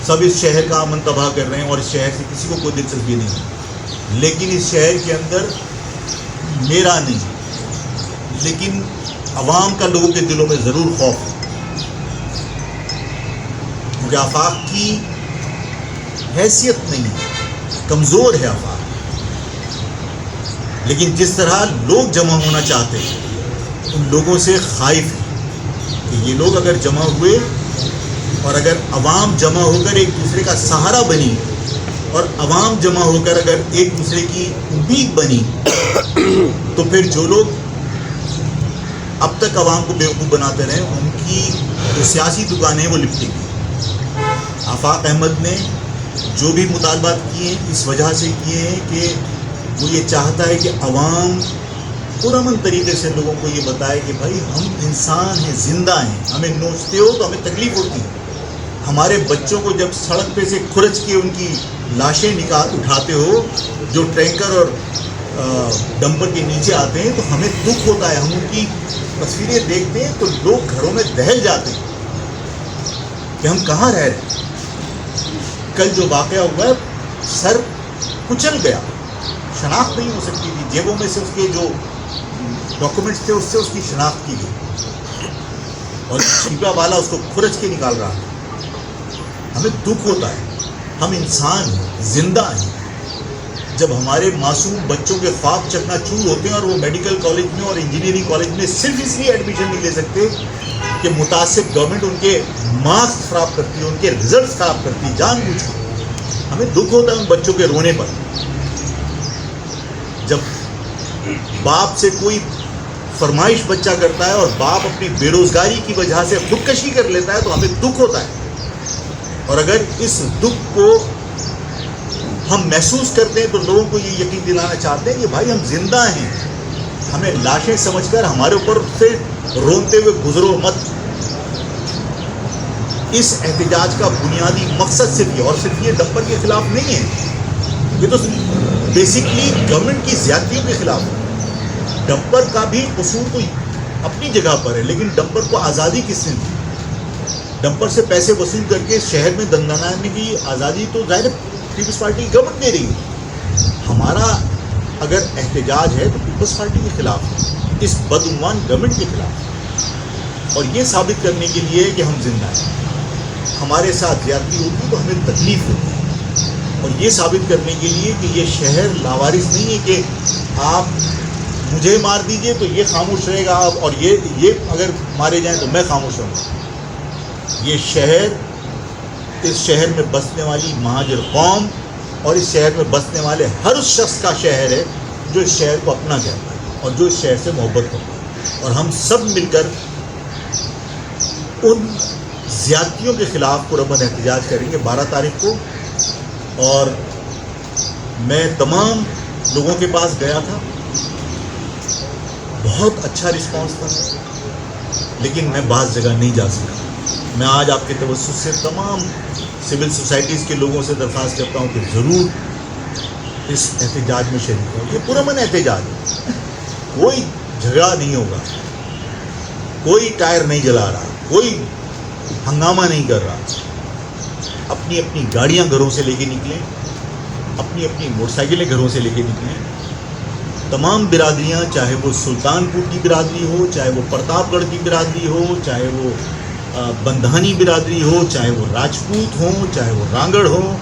سب اس شہر کا امن تباہ کر رہے ہیں اور اس شہر سے کسی کو کوئی دلچسپی نہیں ہے. لیکن اس شہر کے اندر میرا نہیں, لیکن عوام کا لوگوں کے دلوں میں ضرور خوف ہے, کیونکہ آفاق کی حیثیت نہیں ہے, کمزور ہے آفاق. لیکن جس طرح لوگ جمع ہونا چاہتے ہیں ان لوگوں سے خائف ہیں کہ یہ لوگ اگر جمع ہوئے اور اگر عوام جمع ہو کر ایک دوسرے کا سہارا بنی اور عوام جمع ہو کر اگر ایک دوسرے کی امید بنی تو پھر جو لوگ اب تک عوام کو بیوقوف بناتے رہے ان کی جو سیاسی دکانیں ہیں وہ لپٹیں گی. آفاق احمد نے جو بھی مطالبات کیے ہیں اس وجہ سے کیے ہیں کہ وہ یہ چاہتا ہے کہ عوام پرامن طریقے سے لوگوں کو یہ بتائے کہ بھائی ہم انسان ہیں, زندہ ہیں, ہمیں نوچتے ہو تو ہمیں تکلیف ہوتی ہے. ہمارے بچوں کو جب سڑک پہ سے کھرچ کے ان کی لاشیں اٹھاتے ہو جو ٹینکر اور ڈمپر کے نیچے آتے ہیں تو ہمیں دکھ ہوتا ہے. ہم ان کی تصویریں دیکھتے ہیں تو لوگ گھروں میں دہل جاتے ہیں کہ ہم کہاں رہ رہے ہیں. کل جو واقعہ ہوا ہے سر کچل گیا, شناخت نہیں ہو سکتی تھی, جیبوں میں سے اس کے جو ڈاکومنٹس تھے اس سے اس کی شناخت کی گئی اور چھپا والا اس کو کھرچ کے نکال رہا ہے. ہمیں دکھ ہوتا ہے, ہم انسان ہیں, زندہ ہیں. جب ہمارے معصوم بچوں کے خواب چکنا چور ہوتے ہیں اور وہ میڈیکل کالج میں اور انجینئرنگ کالج میں صرف اس لیے ایڈمیشن نہیں لے سکتے کہ متعصب گورنمنٹ ان کے مارکس خراب کرتی ہے, ان کے رزلٹس خراب کرتی ہے جان بوجھ کر, ہمیں دکھ ہوتا ہے ان بچوں کے رونے پر. جب باپ سے کوئی فرمائش بچہ کرتا ہے اور باپ اپنی بے روزگاری کی وجہ سے خودکشی کر لیتا ہے تو ہمیں دکھ ہوتا ہے. اور اگر اس دکھ کو ہم محسوس کرتے ہیں تو لوگوں کو یہ یقین دلانا چاہتے ہیں کہ بھائی ہم زندہ ہیں, ہمیں لاشیں سمجھ کر ہمارے اوپر سے رونتے ہوئے گزرو مت. اس احتجاج کا بنیادی مقصد صرف یہ, اور صرف یہ ڈمپر کے خلاف نہیں ہے, یہ تو بیسکلی گورنمنٹ کی زیادتیوں کے خلاف ہے. ڈمپر کا بھی قصور تو اپنی جگہ پر ہے, لیکن ڈمپر کو آزادی کس نے دی؟ ڈمپر سے پیسے وصول کر کے شہر میں دندنانے کی آزادی تو ظاہر پیپلز پارٹی کی گورنمنٹ دے رہی ہے. ہمارا اگر احتجاج ہے تو پیپلز پارٹی کے خلاف ہے, اس بدعنوان گورنمنٹ کے خلاف, اور یہ ثابت کرنے کے لیے کہ ہم زندہ ہیں. ہمارے ساتھ زیادتی ہوتی تو ہمیں تکلیف ہوتی ہے, اور یہ ثابت کرنے کے لیے کہ یہ شہر لاوارث نہیں ہے کہ آپ مجھے مار دیجئے تو یہ خاموش رہے گا, اور یہ اگر مارے جائیں تو میں خاموش رہوں گا. یہ شہر, اس شہر میں بسنے والی مہاجر قوم اور اس شہر میں بسنے والے ہر اس شخص کا شہر ہے جو اس شہر کو اپنا کہتا ہے اور جو اس شہر سے محبت کرتا ہے. اور ہم سب مل کر ان زیادتیوں کے خلاف پرامن احتجاج کریں گے 12 تاریخ کو. اور میں تمام لوگوں کے پاس گیا تھا, بہت اچھا رسپانس تھا, لیکن میں بعض جگہ نہیں جا سکا. میں آج آپ کے توسط سے تمام سول سوسائٹیز کے لوگوں سے درخواست کرتا ہوں کہ ضرور اس احتجاج میں شریک ہوں. یہ پرامن احتجاج ہے, کوئی جھگڑا نہیں ہوگا, کوئی ٹائر نہیں جلا رہا, کوئی ہنگامہ نہیں کر رہا. اپنی اپنی گاڑیاں گھروں سے لے کے نکلیں, اپنی اپنی موٹر سائیکلیں گھروں سے لے کے نکلیں. تمام برادریاں, چاہے وہ سلطان پور کی برادری ہو, چاہے وہ پرتاپ گڑھ کی برادری ہو, چاہے وہ بندھانی برادری ہو, چاہے وہ راجپوت ہوں, چاہے وہ رانگڑ ہوں,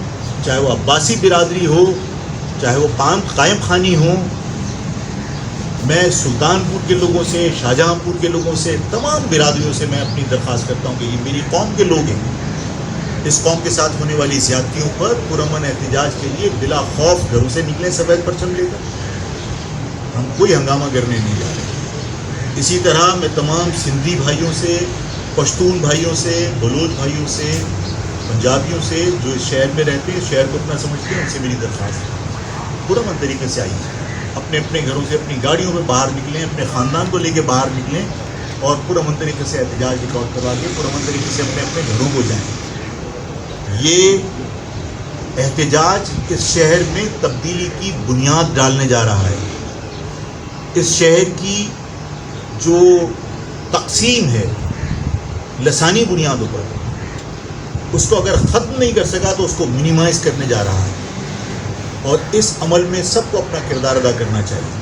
چاہے وہ عباسی برادری ہو, چاہے وہ قائم خانی ہوں. میں سلطان پور کے لوگوں سے, شاہجہاں پور کے لوگوں سے, تمام برادریوں سے میں اپنی درخواست کرتا ہوں کہ یہ میری قوم کے لوگ ہیں. اس قوم کے ساتھ ہونے والی زیادتیوں پر پرامن احتجاج کے لیے بلا خوف گھروں سے نکلیں سفید پرچم لے کر. ہم کوئی ہنگامہ کرنے نہیں جا رہے. اسی طرح میں تمام سندھی بھائیوں سے, پشتون بھائیوں سے, بلوچ بھائیوں سے, پنجابیوں سے جو اس شہر میں رہتے ہیں, شہر کو اپنا سمجھتے ہیں, ان سے میری درخواست ہے پرامن طریقے سے آئیے, اپنے اپنے گھروں سے اپنی گاڑیوں میں باہر نکلیں, اپنے خاندان کو لے کے باہر نکلیں, اور پرامن طریقے سے احتجاج ریکارڈ کروا کے پرامن طریقے سے اپنے اپنے گھروں کو جائیں. یہ احتجاج اس شہر میں تبدیلی کی بنیاد ڈالنے جا رہا ہے. اس شہر کی جو تقسیم ہے لسانی بنیادوں پر, اس کو اگر ختم نہیں کر سکا تو اس کو منیمائز کرنے جا رہا ہے, اور اس عمل میں سب کو اپنا کردار ادا کرنا چاہیے.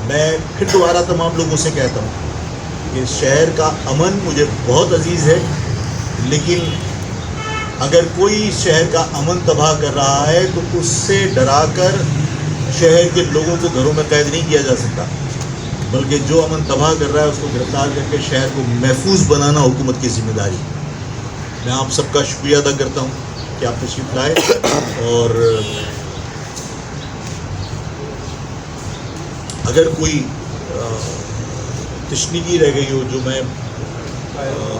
میں پھر دوبارہ تمام لوگوں سے کہتا ہوں کہ شہر کا امن مجھے بہت عزیز ہے, لیکن اگر کوئی شہر کا امن تباہ کر رہا ہے تو اس سے ڈرا کر شہر کے لوگوں کو گھروں میں قید نہیں کیا جا سکتا, بلکہ جو امن تباہ کر رہا ہے اس کو گرفتار کر کے شہر کو محفوظ بنانا حکومت کی ذمہ داری. میں آپ سب کا شکریہ ادا کرتا ہوں کہ آپ تشریف لائے, اور اگر کوئی تشنیگی رہ گئی ہو جو میں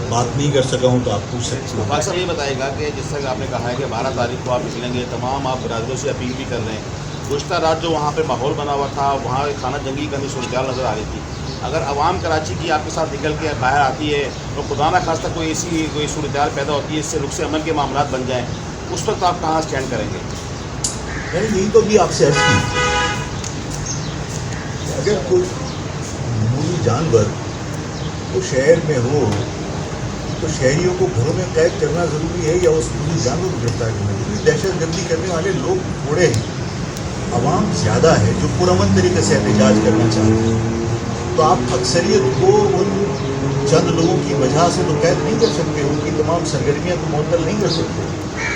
بات نہیں کر سکا ہوں تو آپ پوچھ سکتے ہیں. صاحب یہ بتائے گا کہ جس طرح آپ نے کہا ہے کہ 12 تاریخ کو آپ نکلیں گے, تمام آپ برادریوں سے اپیل بھی کر رہے ہیں. گزشتہ رات جو وہاں پہ ماحول بنا ہوا تھا, وہاں خانہ جنگی کرنے صورتحال نظر آ رہی تھی. اگر عوام کراچی کی آپ کے ساتھ نکل کے باہر آتی ہے تو خدا نہ خواستہ کوئی ایسی کوئی صورتحال پیدا ہوتی ہے اس سے رخص عمل کے معاملات بن جائیں, اس وقت آپ کہاں اسٹینڈ کریں گے؟ میں نے یہی تو بھی آپ سے عرض کی, اگر کوئی معمولی جانور تو شہر میں ہو تو شہریوں کو گھروں میں قید کرنا ضروری ہے یا اس معمولی جانور کو گرفتار کرنا ضروری؟ دہشت گردی کرنے والے لوگ تھوڑے ہیں, عوام زیادہ ہے جو پرامن طریقے سے احتجاج کرنا چاہتے ہیں. تو آپ اکثریت کو ان چند لوگوں کی وجہ سے تو قید نہیں کر سکتے, ان کی تمام سرگرمیاں تو معطل نہیں کر سکتے.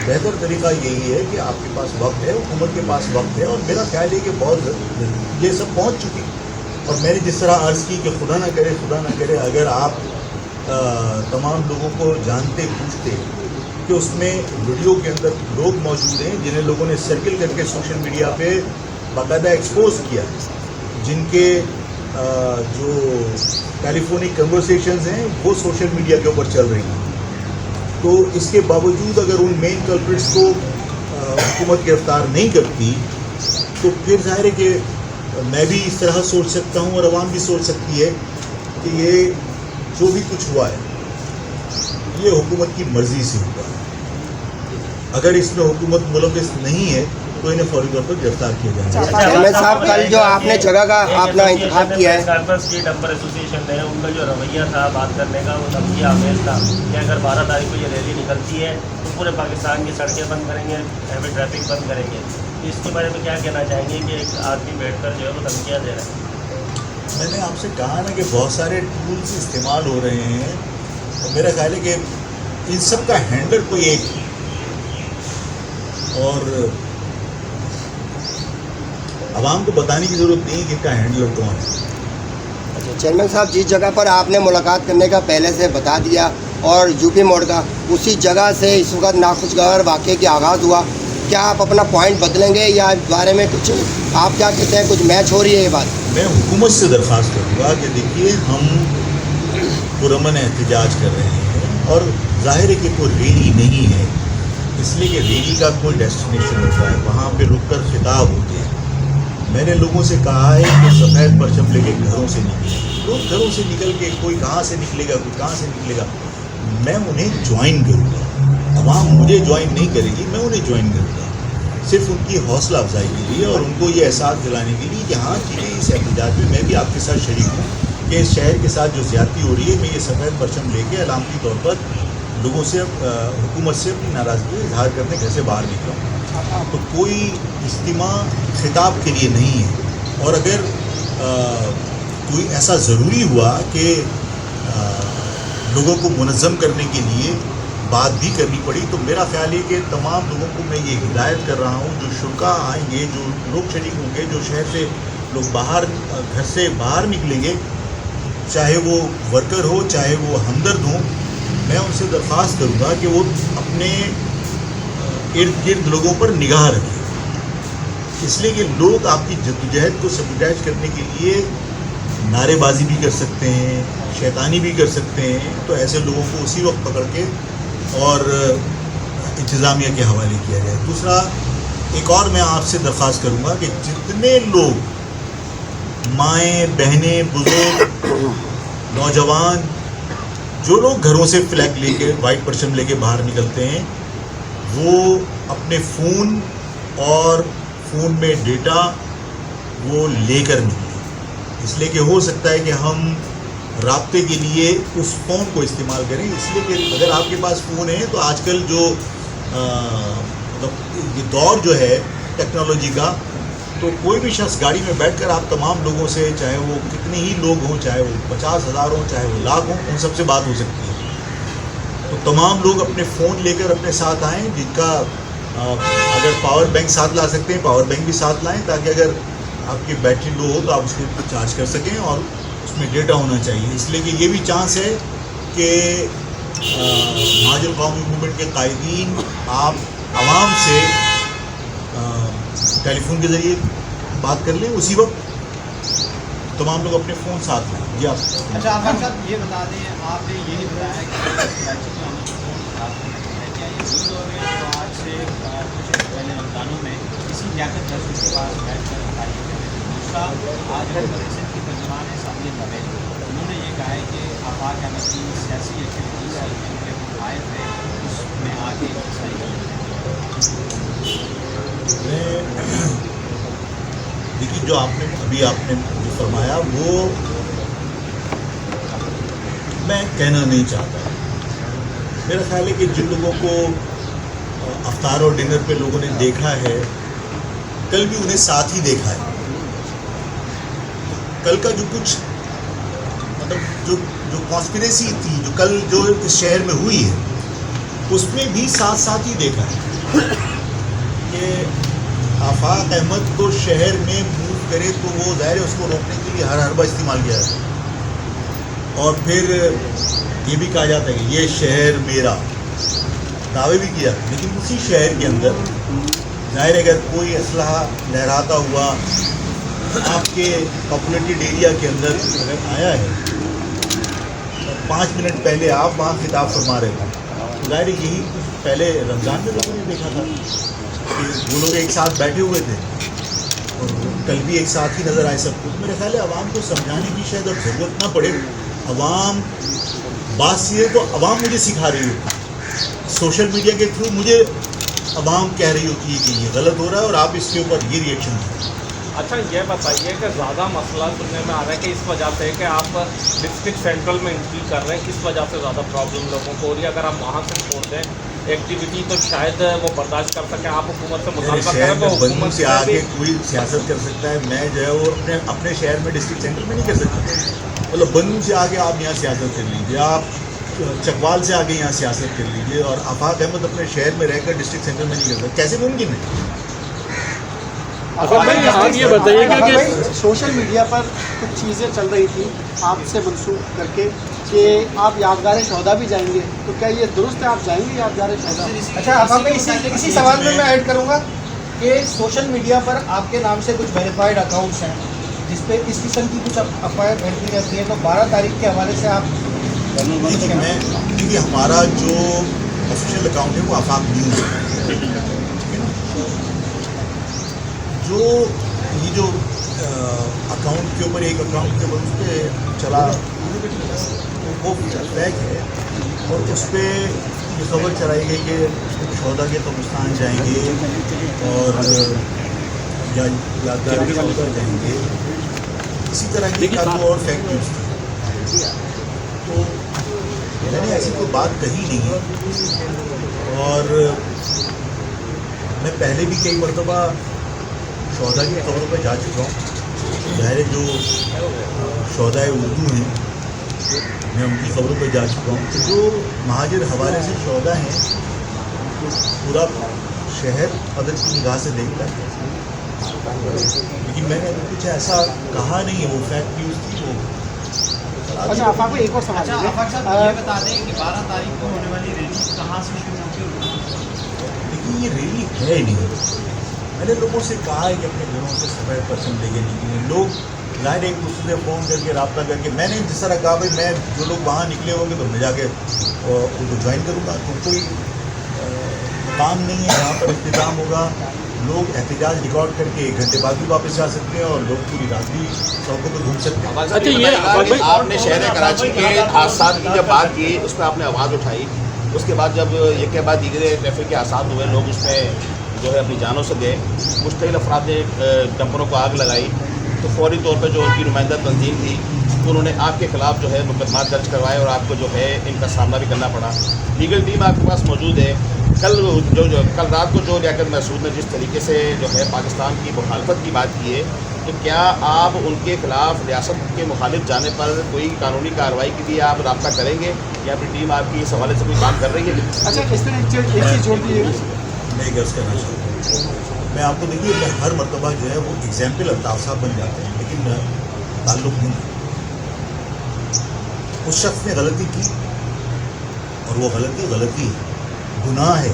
بہتر طریقہ یہی ہے کہ آپ کے پاس وقت ہے, حکومت کے پاس وقت ہے, اور میرا خیال ہے کہ بہت یہ سب پہنچ چکی. اور میں نے جس طرح عرض کی کہ خدا نہ کرے اگر آپ تمام لوگوں کو جانتے پوچھتے کہ اس میں ویڈیو کے اندر لوگ موجود ہیں جنہیں لوگوں نے سرکل کر کے سوشل میڈیا پہ باقاعدہ ایکسپوز کیا, جن کے جو ٹیلی فونک کنورسیشنز ہیں وہ سوشل میڈیا کے اوپر چل رہی ہیں. تو اس کے باوجود اگر ان مین کلپریٹس کو حکومت گرفتار نہیں کرتی تو پھر ظاہر ہے کہ میں بھی اس طرح سوچ سکتا ہوں اور عوام بھی سوچ سکتی ہے کہ یہ جو بھی کچھ ہوا ہے یہ حکومت کی مرضی سے ہوا ہے. اگر اس میں حکومت ملوث نہیں ہے تو انہیں فوری طور پر گرفتار کیا جائے گا. چیئرمین صاحب کل جو آپ نے جگہ کا اپنا انتخاب کیا ہے, اسٹریٹ ڈمپر ایسوسیشن ہے, ان کا جو رویہ تھا بات کرنے کا وہ دھمکی آمیز تھا کہ اگر 12 تاریخ کو یہ ریلی نکلتی ہے تو پورے پاکستان کی سڑکیں بند کریں گے, ہیوی ٹریفک بند کریں گے. اس کے بارے میں کیا کہنا چاہیں گے کہ ایک آدمی بیٹھ کر جو ہے وہ دھمکیاں دے رہا ہے؟ میں نے آپ سے کہا نا کہ بہت سارے ٹولز استعمال ہو رہے ہیں اور میرا خیال ہے کہ ان سب کا ہینڈل کوئی ایک ہے اور عوام کو بتانے کی ضرورت نہیں ہے کہ ان کا ہینڈلر کون ہے. اچھا چیئرمین صاحب, جس جگہ پر آپ نے ملاقات کرنے کا پہلے سے بتا دیا اور یو پی موڑ کا, اسی جگہ سے اس وقت ناخوشگوار واقعے کی آغاز ہوا, کیا آپ اپنا پوائنٹ بدلیں گے یا اس بارے میں کچھ آپ کیا کہتے ہیں, کچھ میچ ہو رہی ہے یہ بات؟ میں حکومت سے درخواست کروں گا کہ دیکھیے ہم پرامن احتجاج کر رہے ہیں اور ظاہر ہے کہ کوئی ریلی نہیں ہے, اس لیے کہ ریلی کا کوئی ڈیسٹینیشن ہوتا ہے, وہاں پہ رک کر خطاب ہوتے ہیں. میں نے لوگوں سے کہا ہے کہ سفید پرچم لے کے گھروں سے نکلیں. لوگ گھروں سے نکل کے کوئی کہاں سے نکلے گا, کوئی کہاں سے نکلے گا. میں انہیں جوائن کروں گا, عوام مجھے جوائن نہیں کرے گی, میں انہیں جوائن کروں گا صرف ان کی حوصلہ افزائی کے لیے اور ان کو یہ احساس دلانے کے لیے کہ ہاں چیزیں اس احتجاج میں بھی آپ کے ساتھ شریک ہوں کہ اس شہر کے ساتھ جو زیادتی ہو رہی ہے میں یہ سفید پرچم لے کے علامتی طور پر لوگوں سے حکومت سے اپنی ناراضگی اظہار کرنے گھر سے باہر نکلا ہوں. تو کوئی اجتماع خطاب کے لیے نہیں ہے اور اگر کوئی ایسا ضروری ہوا کہ لوگوں کو منظم کرنے کے لیے بات بھی کرنی پڑی تو میرا خیال ہے کہ تمام لوگوں کو میں یہ ہدایت کر رہا ہوں, جو شرکا آئیں گے, جو لوگ شریک ہوں گے, جو شہر سے لوگ گھر سے باہر نکلیں گے, چاہے وہ ورکر ہو چاہے وہ ہمدرد ہوں, میں ان سے درخواست کروں گا کہ وہ اپنے ارد گرد لوگوں پر نگاہ رکھیں, اس لیے کہ لوگ آپ کی جدوجہد کو سبوٹیج کرنے کے لیے نعرے بازی بھی کر سکتے ہیں, شیطانی بھی کر سکتے ہیں. تو ایسے لوگوں کو اسی وقت پکڑ کے اور انتظامیہ کے حوالے کیا جائے. دوسرا ایک اور میں آپ سے درخواست کروں گا کہ جتنے لوگ, مائیں بہنیں بزرگ نوجوان, جو لوگ گھروں سے فلیگ لے کے وائٹ پرچم لے کے باہر نکلتے ہیں وہ اپنے فون اور فون میں ڈیٹا وہ لے کر نکلیں, اس لیے کہ ہو سکتا ہے کہ ہم رابطے کے لیے اس فون کو استعمال کریں. اس لیے کہ اگر آپ کے پاس فون ہے تو آج کل جو یہ دور جو ہے ٹیکنالوجی کا, تو کوئی بھی شخص گاڑی میں بیٹھ کر آپ تمام لوگوں سے, چاہے وہ کتنے ہی لوگ ہوں, چاہے وہ 50,000 ہوں, چاہے وہ لاکھ ہوں, ان سب سے بات ہو سکتی ہے. تو تمام لوگ اپنے فون لے کر اپنے ساتھ آئیں, جن کا اگر پاور بینک ساتھ لا سکتے ہیں پاور بینک بھی ساتھ لائیں, تاکہ اگر آپ کی بیٹری لو ہو تو آپ اس کو چارج کر سکیں اور اس میں ڈیٹا ہونا چاہیے. اس لیے کہ یہ بھی چانس ہے کہ مہاجر قومی موومنٹ کے قائدین آپ عوام سے ٹیلی فون کے ذریعے بات کر لیں, اسی وقت تمام لوگ اپنے فون ساتھ لیں. جی آپ اچھا آپ صاحب یہ بتا دیں, آپ نے یہ نہیں بتایا کہ کیا یہ وہی لوگ ہیں جو آج سے کچھ پہلے رمضانوں میں اسی لیاقت جج کے پاس بیٹھ کر بتائی ہے. دوسرا آج پریشد کی ترجمان ہے سامنے لگے, انہوں نے یہ کہا ہے کہ آفاق احمد کی سیاسی ایکٹیویٹیز آئے تھے اس میں آ کے دیکھیے جو آپ نے جو فرمایا وہ میں کہنا نہیں چاہتا. میرا خیال ہے کہ جن لوگوں کو افطار اور ڈنر پہ لوگوں نے دیکھا ہے, کل بھی انہیں ساتھ ہی دیکھا ہے. کل کا جو کچھ مطلب جو کانسپریسی تھی جو کل جو اس شہر میں ہوئی ہے, اس میں بھی ساتھ ہی دیکھا ہے کہ آفاق احمد کو شہر میں موو کرے تو وہ ظاہر ہے اس کو روکنے کے لیے ہر حربہ استعمال کیا جاتا ہے, اور پھر یہ بھی کہا جاتا ہے کہ یہ شہر میرا, دعوے بھی کیا. لیکن اسی شہر کے اندر ظاہر ہے اگر کوئی اسلحہ لہراتا ہوا آپ کے پاپولیٹڈ ایریا کے اندر اگر آیا ہے اور 5 منٹ پہلے آپ وہاں خطاب فرما رہے تھے, ظاہر یہی پہلے رمضان میں لوگوں نے دیکھا تھا کہ وہ لوگ ایک ساتھ بیٹھے ہوئے تھے اور کل بھی ایک ساتھ ہی نظر آئے سب کچھ. میرے خیال ہے عوام کو سمجھانے کی شاید اب ضرورت نہ پڑے. عوام بات یہ ہے تو عوام مجھے سکھا رہی ہوتی ہے, سوشل میڈیا کے تھرو مجھے عوام کہہ رہی ہوتی ہے کہ یہ غلط ہو رہا ہے اور آپ اس کے اوپر یہ ریئیکشن دیں. اچھا یہ بتائیے کہ زیادہ مسئلہ سننے میں آ رہا ہے کہ اس وجہ سے کہ آپ ڈسٹرکٹ سینٹرل میں انٹری کر رہے ہیں, اس وجہ سے زیادہ پرابلم لوگوں کو ہو رہی ہے. اگر آپ وہاں سے چھوڑ دیں ایکٹیویٹی تو شاید وہ برداشت کر سکیں. آپ حکومت سے میرے مطالبہ شہر کریں میں تو بندوں حکومت سے آگے کوئی سیاست کر سکتا ہے, میں جو ہے وہ اپنے شہر میں ڈسٹرکٹ سینٹر میں نہیں کر سکتا. مطلب بندوں سے آگے آپ یہاں سیاست کر لیجیے, آپ چکوال سے آگے یہاں سیاست کر لیجیے, اور آفاق احمد اپنے شہر میں رہ کر ڈسٹرکٹ سینٹر میں نہیں کر سکتا. کیسے ممکن ہے؟ آپ یہ بتائیے کہ سوشل میڈیا پر کچھ چیزیں چل رہی تھیں آپ سے منسوخ کر کے کہ آپ یادگار شہدا بھی جائیں گے, تو کیا یہ درست ہے آپ جائیں گے یادگار شہدا؟ اچھا آپ میں اسی سوال میں ایڈ کروں گا کہ سوشل میڈیا پر آپ کے نام سے کچھ ویریفائڈ اکاؤنٹس ہیں جس پہ اس قسم کی کچھ افواہیں پھیلتی رہتی ہیں, تو 12 تاریخ کے حوالے سے آپ کیونکہ ہمارا جو آفیشیل اکاؤنٹ ہے وہ آفاق نیوز ہے, ٹھیک ہے نا. جو یہ جو اکاؤنٹ کے اوپر ایک اکاؤنٹ کے اوپر اس پہ چلا وہ بیک ہے, اور اس پہ یہ خبر چلائی گئی کہ شہدا کے قبرستان جائیں گے اور یادگار شہدا جائیں گے. اسی طرح کی اور فیک نیوز تھی, تو میں نے ایسی کوئی بات کہی نہیں ہے. اور میں پہلے بھی کئی مرتبہ شہدا کی خبروں پہ جا چکا ہوں. ظاہر جو شہدائے اردو ہیں میں ان کی خبروں پہ جا چکا ہوں. تو جو مہاجر حوالے سے شہدا ہیں پورا شہر ادب کی نگاہ سے دیکھتا ہے, لیکن میں نے کچھ ایسا کہا نہیں ہے. وہ فیک نیوز تھی. وہ اچھا آفاق میں ایک اور سوال ہے, آفاق صاحب یہ بتا دیں کہ 12 تاریخ کو ہونے والی ریلی کہاں سے شروع ہوگی؟ لیکن یہ ریلی ہے نہیں. میں نے لوگوں سے کہا ہے کہ اپنے گھروں سے 100% لے کے نکلیں. لوگ ظاہر ایک دوسرے سے فون کر کے رابطہ کر کے, میں نے جس طرح کہا بھائی میں جو لوگ وہاں نکلے ہوں گے تو میں جا کے ان کو جوائن کروں گا. تو کوئی کام نہیں ہے, یہاں پر اختتام ہوگا. لوگ احتجاج ریکارڈ کر کے 1 گھنٹے بعد بھی واپس جا سکتے ہیں, اور لوگ پوری رات بھی سڑکوں پہ گھوم سکتے ہیں. اچھا یہ آپ نے شہر کراچی کے حادثات کی جب بات کی اس پہ آپ نے آواز اٹھائی, اس کے بعد جب یہ کے بعد دیگر ٹریفک کے حادثات ہوئے, لوگ اس میں جو ہے اپنی جانوں سے گئے, مشتعل افراد نے ڈمپروں کو آگ لگائی, تو فوری طور پہ جو ان کی نمائندہ تنظیم تھی انہوں نے آپ کے خلاف جو ہے مقدمات درج کروائے, اور آپ کو جو ہے ان کا سامنا بھی کرنا پڑا. لیگل ٹیم آپ کے پاس موجود ہے. کل رات کو جو لیاقت محسود نے جس طریقے سے جو ہے پاکستان کی مخالفت کی بات کی ہے, تو کیا آپ ان کے خلاف ریاست کے مخالف جانے پر کوئی قانونی کارروائی کے لیے آپ رابطہ کریں گے, یا اپنی ٹیم آپ کی اس حوالے سے کوئی کام کر رہی ہے؟ اچھا اس میں ایک چیز جوڑ دیجیے. میں غرض کرنا چاہتا ہوں, میں آپ کو دیکھیے میں ہر مرتبہ جو ہے وہ ایگزامپل الطاف صاحب بن جاتے ہیں, لیکن تعلق نہیں. اس شخص نے غلطی کی اور وہ غلطی ہے, گناہ ہے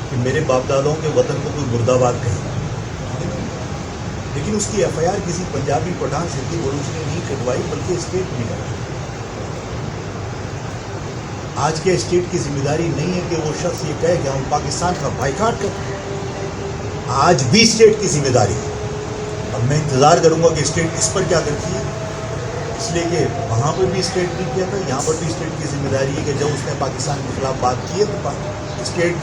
کہ میرے باپ دادوں کے وطن کو کوئی مرد آباد کہے, لیکن اس کی ایف آئی آر کسی پنجابی پٹھان سندھی بلوچ نے نہیں کٹوائی بلکہ اسٹیٹ نے کٹوائی. آج کے اسٹیٹ کی ذمہ داری نہیں ہے کہ وہ شخص یہ کہے کہ ہم پاکستان کا بائیکاٹ کرتے ہیں. آج بھی اسٹیٹ کی ذمہ داری ہے, اور میں انتظار کروں گا کہ اسٹیٹ اس پر کیا کرتی ہے, اس لیے کہ وہاں پر بھی اسٹیٹ نے کیا تھا, یہاں پر بھی اسٹیٹ کی ذمہ داری ہے کہ جب اس نے پاکستان کے خلاف بات کی ہے تو اسٹیٹ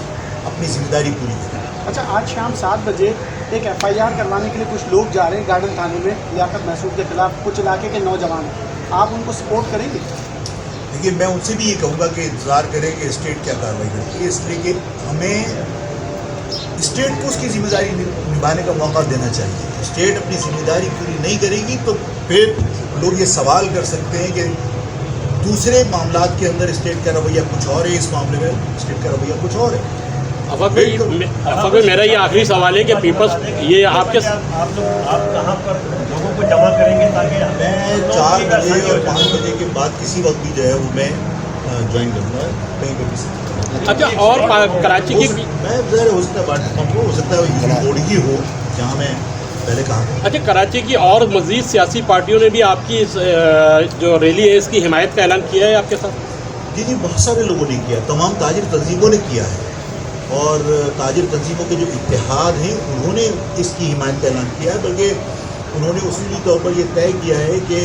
اپنی ذمہ داری پوری کرے. اچھا آج شام 7 بجے ایک FIR کروانے کے لیے کچھ لوگ جا رہے ہیں گارڈن تھانے میں لیاقت محسود کے خلاف, کچھ علاقے کے نوجوان ہیں, آپ ان کو سپورٹ کریں گے؟ لیکن میں ان سے بھی یہ کہوں گا کہ انتظار کریں کہ اسٹیٹ کیا کارروائی کرتی ہے, اس لیے کہ ہمیں اسٹیٹ کو اس کی ذمہ داری نبھانے کا موقع دینا چاہیے. اسٹیٹ اپنی ذمہ داری پوری نہیں کرے گی تو پھر لوگ یہ سوال کر سکتے ہیں کہ دوسرے معاملات کے اندر اسٹیٹ کا رویہ کچھ اور ہے, اس معاملے میں اسٹیٹ کا رویہ کچھ اور ہے. افاق بھائی میرا یہ آخری سوال ہے کہ پیپلز یہ آپ کے آپ کہاں پر لوگوں کو جمع کریں گے تاکہ میں 4 بجے اور 5 بجے کے بعد کسی وقت بھی جو ہے وہ میں جوائن کروں گا کہیں پہ بھی. اچھا اور کراچی کی میں ظاہر ہو سکتا ہے بات ہو سکتا ہے یوزی روڈ ہی ہو جہاں میں پہلے کہا تھا. اچھا کراچی کی اور مزید سیاسی پارٹیوں نے بھی آپ کی جو ریلی ہے اس کی حمایت کا اعلان کیا ہے آپ کے ساتھ؟ جی بہت سارے لوگوں نے کیا, تمام تاجر تنظیموں نے کیا ہے, اور تاجر تنظیموں کے جو اتحاد ہیں انہوں نے اس کی حمایت کا اعلان کیا ہے, بلکہ انہوں نے اصولی طور پر یہ طے کیا ہے کہ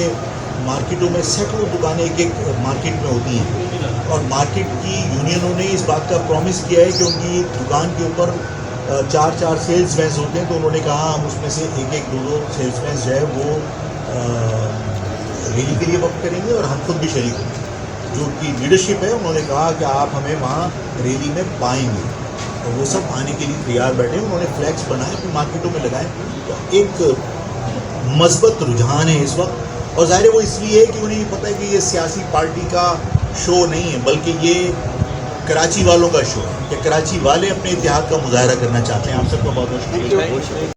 مارکیٹوں میں سینکڑوں دکانیں ایک ایک مارکیٹ میں ہوتی ہیں, اور مارکیٹ کی یونینوں نے اس بات کا پرومس کیا ہے کہ ان کی دکان کے اوپر 4 سیلس مینس ہوتے ہیں, تو انہوں نے کہا ہم اس میں سے ایک 2 سیلس مینس جو ہے وہ ریلی کے لیے وقت کریں گے, اور ہم خود بھی شریک ہوں گے. جو ان کی لیڈرشپ ہے انہوں نے کہا کہ آپ ہمیں وہاں ریلی میں پائیں گے, اور وہ سب آنے کے لیے تیار بیٹھے. انہوں نے فلیکس بنائے اپنی مارکیٹوں میں لگائے. تو ایک مثبت رجحان ہے اس وقت, اور ظاہر ہے وہ اس لیے ہے کہ انہیں یہ پتہ ہے کہ یہ سیاسی پارٹی کا شو نہیں ہے, بلکہ یہ کراچی والوں کا شو ہے, کہ کراچی والے اپنے اتحاد کا مظاہرہ کرنا چاہتے ہیں. آپ سب کا بہت بہت شکریہ.